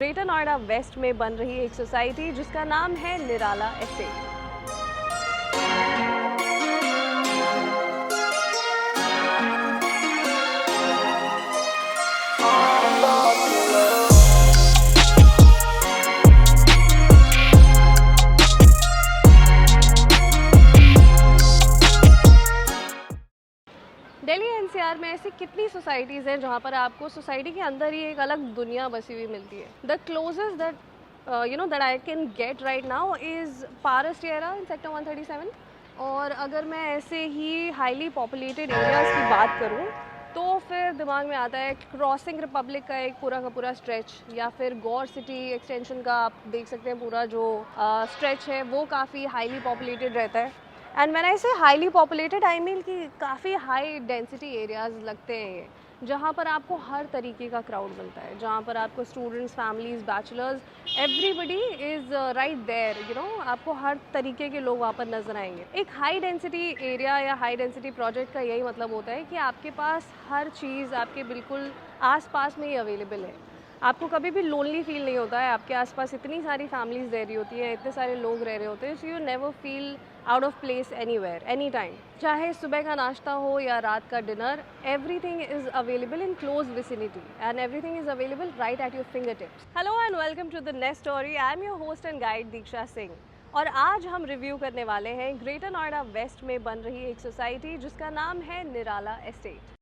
Greater Noida waste में बन रही एक सोसाइटी जिसका नाम है निराला एस्टेट। दिल्ली एनसीआर में ऐसी कितनी सोसाइटीज़ हैं जहाँ पर आपको सोसाइटी के अंदर ही एक अलग दुनिया बसी हुई मिलती है। The closest that I can get right now is Paras Tierra in sector 137। और अगर मैं ऐसे ही हाईली पॉपुलेटेड एरियाज़ की बात करूँ तो फिर दिमाग में आता है क्रॉसिंग रिपब्लिक का एक पूरा का पूरा स्ट्रेच, या फिर गौर सिटी एक्सटेंशन का आप देख सकते हैं पूरा जो स्ट्रेच है वो काफ़ी हाईली पॉपुलेटेड रहता है। एंड मैंने ऐसे हाईली पॉपुलेटेड आई मीन कि काफ़ी हाई डेंसिटी एरियाज़ लगते हैं ये, जहाँ पर आपको हर तरीके का क्राउड मिलता है, जहाँ पर आपको students, families, bachelors, everybody is right there, आपको हर तरीके के लोग वहाँ पर नज़र आएंगे। एक हाई डेंसिटी एरिया या हाई डेंसिटी प्रोजेक्ट का यही मतलब होता है कि आपके पास हर चीज़ आपके बिल्कुल आस-पास में ही अवेलेबल है। आपको कभी भी लोनली फील नहीं होता है, आपके आसपास इतनी सारी फैमिलीज़ रह रही होती है, इतने सारे लोग रह रहे होते हैं, so you never feel out of place anywhere, any time. चाहे सुबह का नाश्ता हो या रात का dinner, everything is available in close vicinity and everything is available right at your fingertips. Hello and welcome to the next story. I am your host and guide Diksha Singh, और आज हम रिव्यू करने वाले हैं ग्रेटर नोएडा वेस्ट में बन रही एक सोसाइटी जिसका नाम है निराला एस्टेट।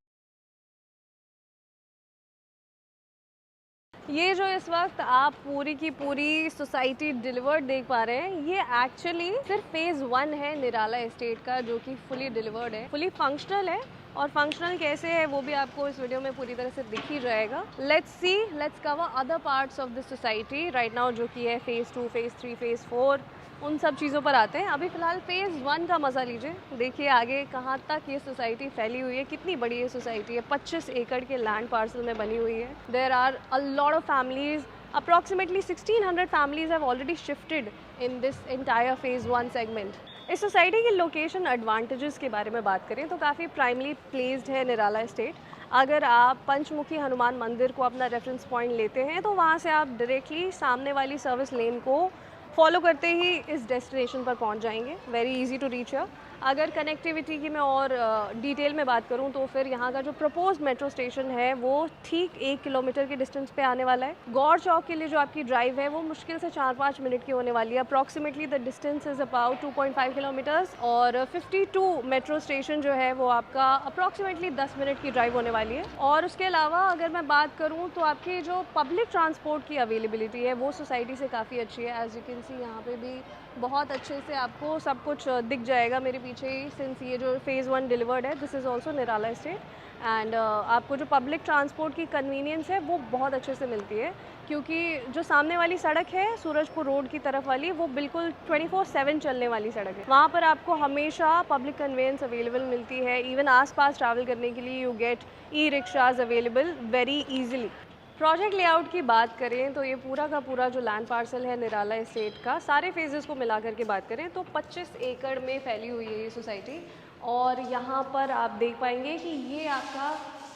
ये जो इस वक्त आप पूरी की पूरी सोसाइटी डिलीवर्ड देख पा रहे हैं, ये एक्चुअली सिर्फ फेज़ 1 है निराला एस्टेट का, जो कि फुली डिलीवर्ड है, फुली फंक्शनल है। और फंक्शनल कैसे है वो भी आपको इस वीडियो में पूरी तरह से दिख ही जाएगा। Let's cover other parts of the society right now, जो कि है फेज़ 2, फेज़ 3, फेज़ 4, उन सब चीज़ों पर आते हैं। अभी फ़िलहाल फेज़ 1 का मज़ा लीजिए, देखिए आगे कहाँ तक ये सोसाइटी फैली हुई है, कितनी बड़ी ये सोसाइटी है। 25 एकड़ के लैंड पार्सल में बनी हुई है। There are a lot of families, approximately 1600 families have already shifted in this entire phase 1 segment. इस सोसाइटी की लोकेशन एडवांटेजेस के बारे में बात करें तो काफ़ी प्राइमली प्लेस्ड है निराला एस्टेट। अगर आप पंचमुखी हनुमान मंदिर को अपना रेफरेंस पॉइंट लेते हैं तो वहाँ से आप डायरेक्टली सामने वाली सर्विस लेन को फॉलो करते ही इस डेस्टिनेशन पर पहुंच जाएंगे। वेरी इजी टू रीच है। अगर कनेक्टिविटी की मैं और डिटेल में बात करूं तो फिर यहाँ का जो प्रपोज्ड मेट्रो स्टेशन है वो ठीक 1 किलोमीटर के डिस्टेंस पे आने वाला है। गौर चौक के लिए जो आपकी ड्राइव है वो मुश्किल से 4-5 मिनट की होने वाली है। Approximately the distance is about 2.5 kilometres. और 52 मेट्रो स्टेशन जो है वो आपका अप्रॉक्सीमेटली 10 मिनट की ड्राइव होने वाली है। और उसके अलावा अगर मैं बात करूँ तो आपकी जो पब्लिक ट्रांसपोर्ट की अवेलेबिलिटी है वो सोसाइटी से काफ़ी अच्छी है। एज यू कैन सी यहाँ पे भी बहुत अच्छे से आपको सब कुछ दिख जाएगा मेरे पीछे ही, सिंस ये जो फेज़ 1 डिलीवर्ड है, this is also Nirala estate. And आपको जो पब्लिक ट्रांसपोर्ट की कन्वीनियंस है वो बहुत अच्छे से मिलती है, क्योंकि जो सामने वाली सड़क है सूरजपुर रोड की तरफ वाली, वो बिल्कुल 24/7 चलने वाली सड़क है। वहाँ पर आपको हमेशा पब्लिक कन्वेंस अवेलेबल मिलती है। इवन आसपास ट्रैवल करने के लिए you gate E rickshaws available very easily. Project layout की बात करें तो ये पूरा का पूरा जो लैंड पार्सल है निराला एस्टेट का, सारे फेजेस को मिला करके बात करें तो 25 एकड़ में फैली हुई है ये सोसाइटी। और यहाँ पर आप देख पाएंगे कि ये आपका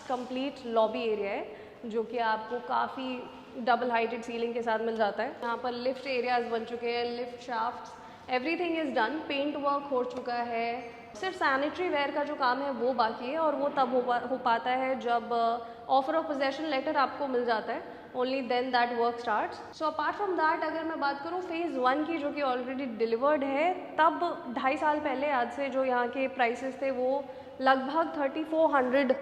कंप्लीट लॉबी एरिया है, जो कि आपको काफ़ी डबल हाइटेड सीलिंग के साथ मिल जाता है। यहाँ पर लिफ्ट एरियाज बन चुके हैं, lift shafts, everything is done. Paint work हो चुका है, सिर्फ सैनिटरी वेयर का जो काम है वो बाकी है, और वो तब हो पाता है जब ऑफर ऑफ पोजेशन लेटर आपको मिल जाता है। Only then that work starts. So apart from that अगर मैं बात करूँ फेज़ 1 की, जो कि ऑलरेडी डिलीवर्ड है, तब 2.5 साल पहले आज से जो यहाँ के प्राइसेस थे वो लगभग 3400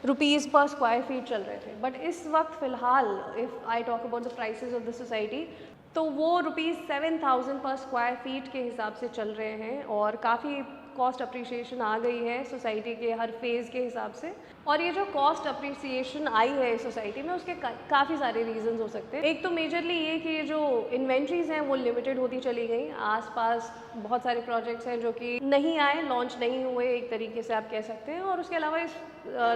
रुपीज़ पर स्क्वायर फीट चल रहे थे। बट इस वक्त फ़िलहाल if I talk about the prices of the society तो वो ₹7,000 पर स्क्वायर फीट के हिसाब से चल रहे हैं। और काफ़ी कॉस्ट अप्रिसिएशन आ गई है सोसाइटी के हर फेज़ के हिसाब से। और ये जो कॉस्ट अप्रिसिएशन आई है इस सोसाइटी में, उसके काफ़ी सारे रीजंस हो सकते हैं। एक तो मेजरली ये कि ये जो इन्वेंट्रीज़ हैं वो लिमिटेड होती चली गई। आसपास बहुत सारे प्रोजेक्ट्स हैं जो कि नहीं आए, लॉन्च नहीं हुए, एक तरीके से आप कह सकते हैं। और उसके अलावा इस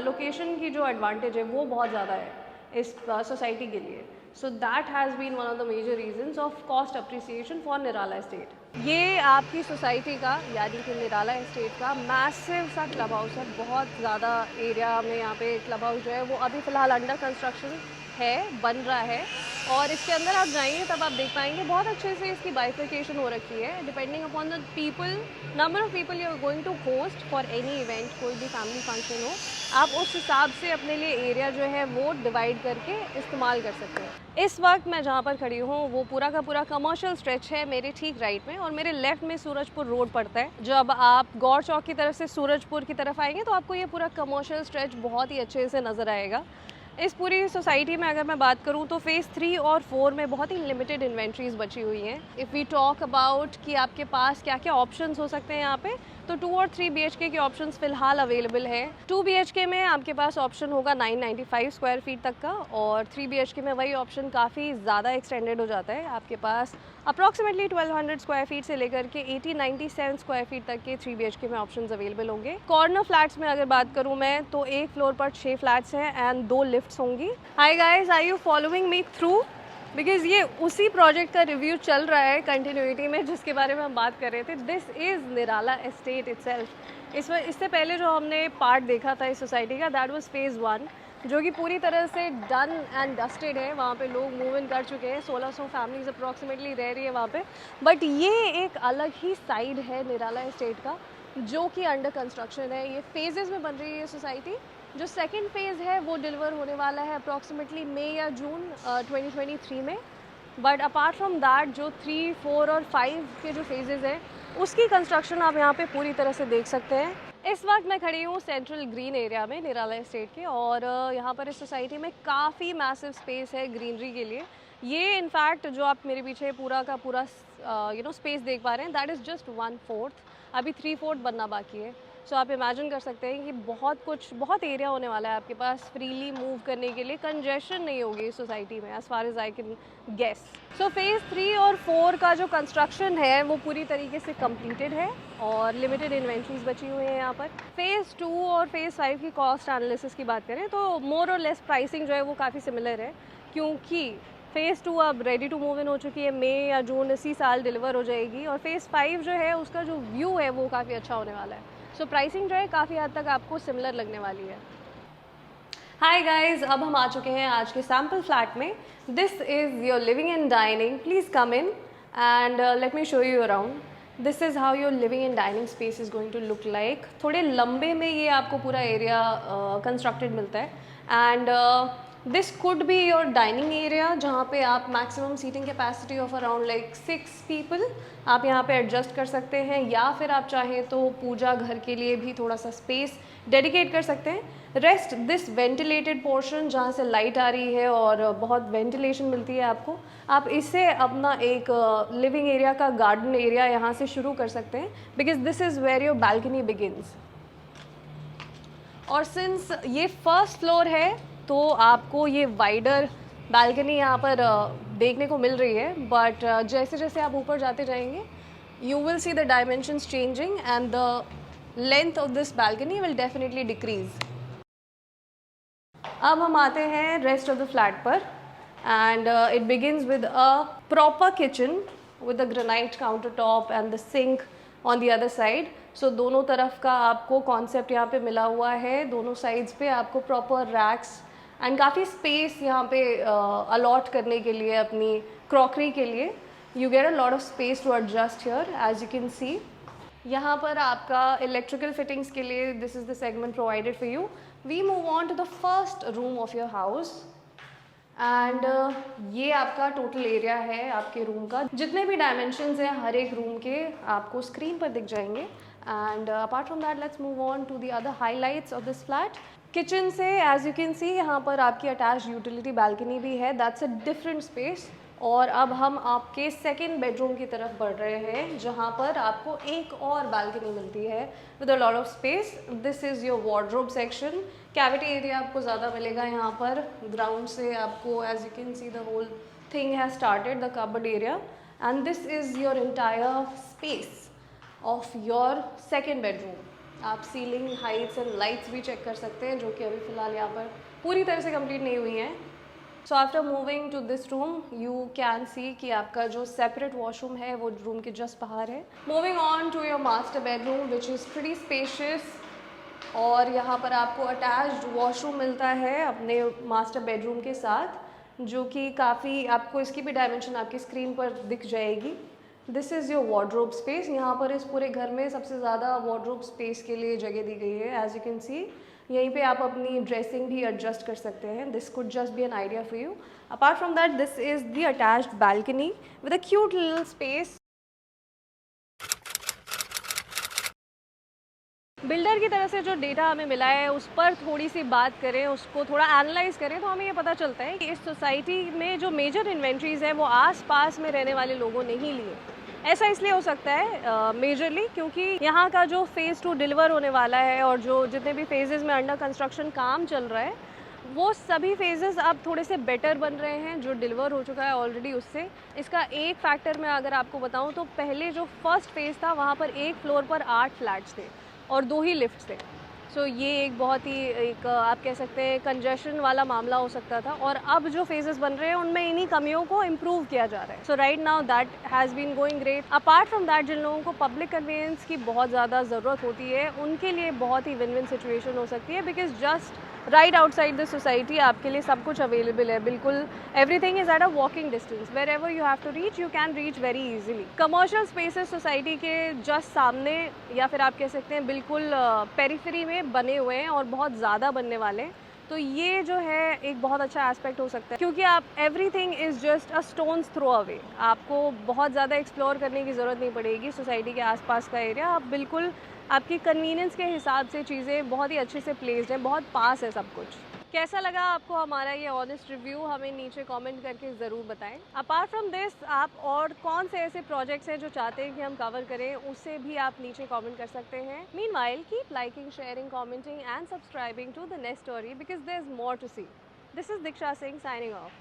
लोकेशन की जो एडवांटेज है वो बहुत ज़्यादा है इस सोसाइटी के लिए। So that has been one of the major reasons of cost appreciation for Nirala estate. ये आपकी सोसाइटी का यानी कि निराला एस्टेट का मैसिव सा क्लब हाउस है। बहुत ज़्यादा एरिया में यहाँ पे क्लब हाउस जो है वो अभी फ़िलहाल अंडर कंस्ट्रक्शन है, बन रहा है। और इसके अंदर आप जाएंगे तब आप देख पाएंगे बहुत अच्छे से इसकी बाइफिकेशन हो रखी है, depending upon the people, number of people you are going to host for any event, कोई भी फैमिली फंक्शन हो, आप उस हिसाब से अपने लिए एरिया जो है वो डिवाइड करके इस्तेमाल कर सकते हैं। इस वक्त मैं जहाँ पर खड़ी हूँ वो पूरा का पूरा कमर्शियल स्ट्रेच है मेरे ठीक राइट में, और मेरे लेफ्ट में सूरजपुर रोड पड़ता है। जब आप गौर चौक की तरफ से सूरजपुर की तरफ आएंगे तो आपको ये पूरा कमर्शियल स्ट्रेच बहुत ही अच्छे से नज़र आएगा। इस पूरी सोसाइटी में अगर मैं बात करूं तो फेज़ 3 और 4 में बहुत ही लिमिटेड इन्वेंट्रीज बची हुई हैं। इफ़ वी टॉक अबाउट कि आपके पास क्या क्या ऑप्शंस हो सकते हैं यहाँ पे, तो 2 और 3 BHK के ऑप्शंस फ़िलहाल अवेलेबल है। 2 BHK में आपके पास ऑप्शन होगा 995 स्क्वायर फीट तक का, और 3 BHK में वही ऑप्शन काफ़ी ज़्यादा एक्सटेंडेड हो जाता है। आपके पास अप्रॉक्सीमेटली 1200 स्क्वायर फीट से लेकर के 8097 स्क्वायर फीट तक के 3 BHK में ऑप्शंस अवेलेबल होंगे। कॉर्नर फ्लैट्स में अगर बात करूँ मैं तो एक फ्लोर पर 6 फ्लैट्स हैं एंड 2 लिफ्ट्स होंगी। Hi guys, are you following me through? Because ये उसी प्रोजेक्ट का रिव्यू चल रहा है कंटिन्यूटी में जिसके बारे में हम बात कर रहे थे। This is Nirala estate itself. इससे पहले जो हमने पार्ट देखा था इस सोसाइटी का, दैट वाज फेज़ 1, जो कि पूरी तरह से डन एंड डस्टेड है। वहाँ पे लोग मूव इन कर चुके हैं, 1600 फैमिलीज अप्रॉक्सीमेटली रह रही है वहाँ पे। बट ये एक अलग ही साइड है निराला एस्टेट का जो कि अंडर कंस्ट्रक्शन है। ये फेजेज़ में बन रही है ये सोसाइटी। जो सेकंड फेज़ है वो डिलीवर होने वाला है अप्रॉक्सीमेटली मई या जून 2023 में। बट अपार्ट फ्रॉम दैट जो 3, 4 और 5 के जो फेजेज़ हैं उसकी कंस्ट्रक्शन आप यहाँ पे पूरी तरह से देख सकते हैं। इस वक्त मैं खड़ी हूँ सेंट्रल ग्रीन एरिया में निराला एस्टेट के, और यहाँ पर इस सोसाइटी में काफ़ी मैसिव स्पेस है ग्रीनरी के लिए। ये इनफैक्ट जो आप मेरे पीछे पूरा का पूरा स्पेस देख पा रहे हैं, दैट इज़ जस्ट 1/4। अभी 3/4 बनना बाकी है। सो आप इमेजिन कर सकते हैं कि बहुत एरिया होने वाला है आपके पास फ्रीली मूव करने के लिए। कंजेशन नहीं होगी इस सोसाइटी में as far as I can guess. So phase 3 और 4 का जो कंस्ट्रक्शन है वो पूरी तरीके से कंप्लीटेड है और लिमिटेड इन्वेंट्रीज बची हुई हैं यहाँ पर। फेज़ 2 और फेज़ 5 की कॉस्ट एनालिसिस की बात करें तो मोर और लेस प्राइसिंग जो है वो काफ़ी सिमिलर है, क्योंकि फेज़ 2 अब रेडी टू मूव इन हो चुकी है, मई या जून इसी साल डिलीवर हो जाएगी। और फेज़ 5 जो है उसका जो व्यू है वो काफ़ी अच्छा होने वाला है। सो प्राइसिंग जो है काफ़ी हद तक आपको सिमिलर लगने वाली है। हाय गाइस, अब हम आ चुके हैं आज के सैम्पल फ्लैट में। This is your living and dining. Please come in and let me show you around. This is how your living and dining space is going to look like. थोड़े लंबे में ये आपको पूरा एरिया कंस्ट्रक्टेड मिलता है and this could be your dining area, जहाँ पे आप maximum seating capacity of around like 6 people आप यहाँ पे एडजस्ट कर सकते हैं, या फिर आप चाहें तो पूजा घर के लिए भी थोड़ा सा स्पेस डेडिकेट कर सकते हैं। रेस्ट दिस वेंटिलेटेड पोर्शन जहाँ से लाइट आ रही है और बहुत वेंटिलेशन मिलती है आपको, आप इससे अपना एक लिविंग एरिया का गार्डन एरिया यहाँ से शुरू कर सकते हैं, because this is where your balcony begins. और सिंस ये फर्स्ट फ्लोर है तो आपको ये वाइडर बालकनी यहाँ पर देखने को मिल रही है, बट जैसे जैसे आप ऊपर जाते जाएंगे you will see the dimensions changing and the length of this balcony will definitely decrease. अब हम आते हैं रेस्ट ऑफ द फ्लैट पर and it begins with a proper kitchen with the granite counter top and the sink on the other side. So दोनों तरफ का आपको concept यहाँ पे मिला हुआ है, दोनों साइड्स पे आपको प्रॉपर रैक्स एंड काफ़ी स्पेस यहाँ पे अलॉट करने के लिए अपनी क्रॉकरी के लिए। You get a lot of space to adjust here as you can see. यहाँ पर आपका इलेक्ट्रिकल फिटिंग्स के लिए this is the segment provided for you. We move on to the first room of your house and ये आपका total area है आपके room का। जितने भी डायमेंशंस हैं हर एक रूम के आपको स्क्रीन पर दिख जाएंगे। And apart from that let's move on to the other highlights of this flat. Kitchen से एज यू कैन सी यहाँ पर आपकी अटैच यूटिलिटी बालकनी भी है, दैट्स अ डिफरेंट स्पेस। और अब हम आपके सेकेंड बेडरूम की तरफ बढ़ रहे हैं जहाँ पर आपको एक और बालकनी मिलती है with a lot of space. This is your wardrobe section. Cavity area आपको ज़्यादा मिलेगा यहाँ पर। ग्राउंड से आपको as you can see the whole thing has started the cupboard area and this is your entire space of your second bedroom. आप ceiling heights and lights भी check कर सकते हैं जो कि अभी फ़िलहाल यहाँ पर पूरी तरह से कंप्लीट नहीं हुई हैं। So after moving to this room you can see कि आपका जो सेपरेट वॉशरूम है वो रूम के जस्ट बाहर है। Moving on to your master bedroom which is pretty spacious, और यहाँ पर आपको अटैच्ड वॉशरूम मिलता है अपने मास्टर बेडरूम के साथ। जो कि काफ़ी, आपको इसकी भी डायमेंशन आपकी स्क्रीन पर दिख जाएगी। This is your wardrobe space. यहाँ पर इस पूरे घर में सबसे ज़्यादा वार्डरोब स्पेस के लिए जगह दी गई है। एज यू कैन सी, यहीं पे आप अपनी ड्रेसिंग भी एडजस्ट कर सकते हैं। This could just be an idea for you. Apart from that, this is the attached balcony with a cute little space. Builder की तरफ से जो डेटा हमें मिला है उस पर थोड़ी सी बात करें, उसको थोड़ा एनालाइज करें, तो हमें ये पता चलता है कि इस सोसाइटी में जो मेजर इन्वेंट्रीज़ है वो आस पास में रहने वाले लोगों ने ही लिए। ऐसा इसलिए हो सकता है मेजरली क्योंकि यहाँ का जो फ़ेज़ 2 डिलीवर होने वाला है और जो जितने भी फेजेज़ में अंडर कंस्ट्रक्शन काम चल रहा है, वो सभी फेजेज़ अब थोड़े से बेटर बन रहे हैं जो डिलीवर हो चुका है ऑलरेडी उससे। इसका एक फैक्टर मैं अगर आपको बताऊं तो पहले जो फर्स्ट फेज़ था वहाँ पर एक फ्लोर पर 8 फ्लैट्स थे और 2 ही लिफ्ट थे। सो ये एक बहुत ही एक आप कह सकते हैं कंजेशन वाला मामला हो सकता था, और अब जो फेजेस बन रहे हैं उनमें इन्हीं कमियों को इम्प्रूव किया जा रहा है। So right now that has been going great. Apart from that, जिन लोगों को पब्लिक कन्वीनियंस की बहुत ज़्यादा ज़रूरत होती है उनके लिए बहुत ही विन विन सिचुएशन हो सकती है, because just right outside the society आपके लिए सब कुछ अवेलेबल है। बिल्कुल everything is at a walking distance. Wherever you have to reach, you can reach very easily. Commercial spaces society के जस्ट सामने या फिर आप कह सकते हैं बिल्कुल पेरिफेरी में बने हुए हैं और बहुत ज़्यादा बनने वाले हैं। तो ये जो है एक बहुत अच्छा एस्पेक्ट हो सकता है, क्योंकि आप everything is just a stone's throw away. आपको बहुत ज़्यादा एक्सप्लोर करने की ज़रूरत नहीं पड़ेगी सोसाइटी के आसपास का एरिया। आप बिल्कुल आपकी कन्वीनियंस के हिसाब से चीज़ें बहुत ही अच्छे से प्लेस्ड हैं, बहुत पास है सब कुछ। कैसा लगा आपको हमारा ये ऑनेस्ट रिव्यू, हमें नीचे कमेंट करके ज़रूर बताएं। अपार्ट फ्रॉम दिस, आप और कौन से ऐसे प्रोजेक्ट्स हैं जो चाहते हैं कि हम कवर करें, उससे भी आप नीचे कमेंट कर सकते हैं। Meanwhile, keep liking, sharing, commenting and subscribing to the next story because there is more to see. This is Diksha Singh signing of.